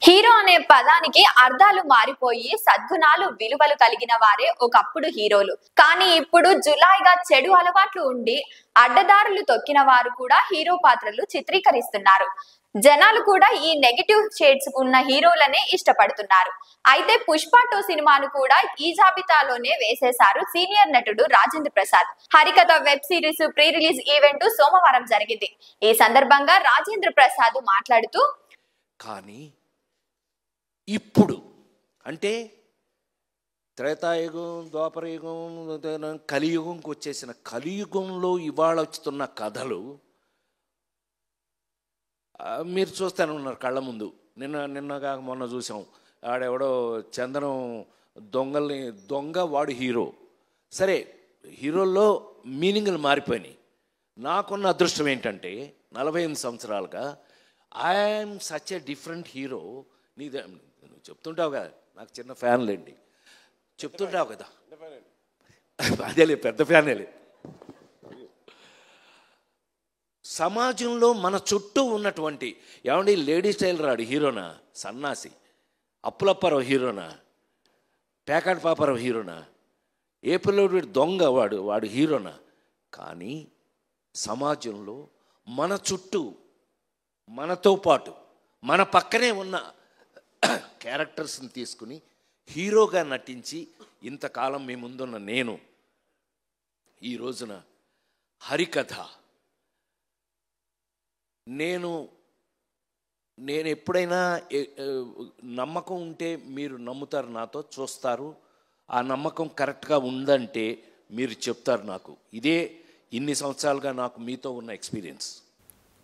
Hero అనే పదానికి అర్థాలు మారిపోయి సద్గుణాలు విలువలు కలిగిన వారే ఒకప్పుడు హీరోలు. కానీ ఇప్పుడు జులాయిగా చెడు అలవాట్లు ఉండి అడ్డదారులు తొక్కిన వారు కూడా హీరో పాత్రలు చిత్రీకరిస్తున్నారు. జనాలు కూడా ఈ నెగటివ్ షేడ్స్ ఉన్న హీరోలనే ఇష్టపడుతున్నారు. అయితే పుష్ప 2 సినిమాను కూడా ఈ జాబితాలోనే వేసేశారు సీనియర్ నటుడు Rajendra Prasad. Harikatha web series pre release event సోమవారం జరిగింది. ఈ సందర్భంగా రాజేంద్ర ప్రసాద్ మాట్లాడుతూ, కానీ ఇప్పుడు అంటే త్రేతాయుగం, ద్వాపరయుగం, కలియుగంకి వచ్చేసిన కలియుగంలో ఇవాళ వస్తున్న కథలు మీరు చూస్తూనే ఉన్నారు కళ్ళ ముందు. నిన్నగా మొన్న చూసాం, ఆడెవడో చందనం దొంగ వాడు హీరో. సరే, హీరోల్లో మీనింగ్లు మారిపోయినాయి. నాకున్న అదృష్టం ఏంటంటే 48 సంవత్సరాలుగా I'm such a different hero. నువ్వు చెప్తుంటావు కదా, నాకు చిన్న ఫ్యాన్లేండి, చెప్తుంటావు కదా, అదేలే పెద్ద ఫ్యానేలే. సమాజంలో మన చుట్టూ ఉన్నటువంటి ఏమండి లేడీ స్టైల్ రాడు హీరోనా, సన్నాసి అప్పులప్పారావు హీరోనా, పేకాటి పాపారావు హీరోనా, ఏ పిల్లోడు వీడు దొంగ వాడు హీరోనా. కానీ సమాజంలో మన చుట్టూ మనతో పాటు మన పక్కనే ఉన్న క్యారెక్టర్స్ని తీసుకుని హీరోగా నటించి ఇంతకాలం మీ ముందున్న నేను ఈ రోజున హరికథ నేను ఎప్పుడైనా నమ్మకం ఉంటే మీరు నమ్ముతారు, నాతో చూస్తారు. ఆ నమ్మకం కరెక్ట్గా ఉందంటే మీరు చెప్తారు నాకు. ఇదే ఇన్ని సంవత్సరాలుగా నాకు మీతో ఉన్న ఎక్స్పీరియన్స్.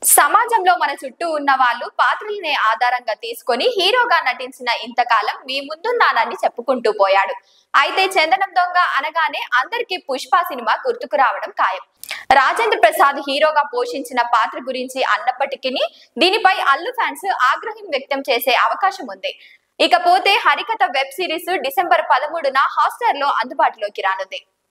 సమాజంలో మన చుట్టూ ఉన్న వాళ్ళు పాత్రలనే ఆధారంగా తీసుకొని హీరోగా నటించిన ఇంతకాలం మీ ముందున్నానని చెప్పుకుంటూ పోయాడు. అయితే చందనం దొంగ అనగానే అందరికీ పుష్ప సినిమా గుర్తుకు రావడం ఖాయం. రాజేంద్ర ప్రసాద్ హీరోగా పోషించిన పాత్ర గురించి అన్నప్పటికీ దీనిపై అల్లు ఫ్యాన్స్ ఆగ్రహం వ్యక్తం చేసే అవకాశం ఉంది. ఇకపోతే హరికథ వెబ్ సిరీస్ డిసెంబర్ 13న హాట్‌స్టార్ లో అందుబాటులోకి రానుంది.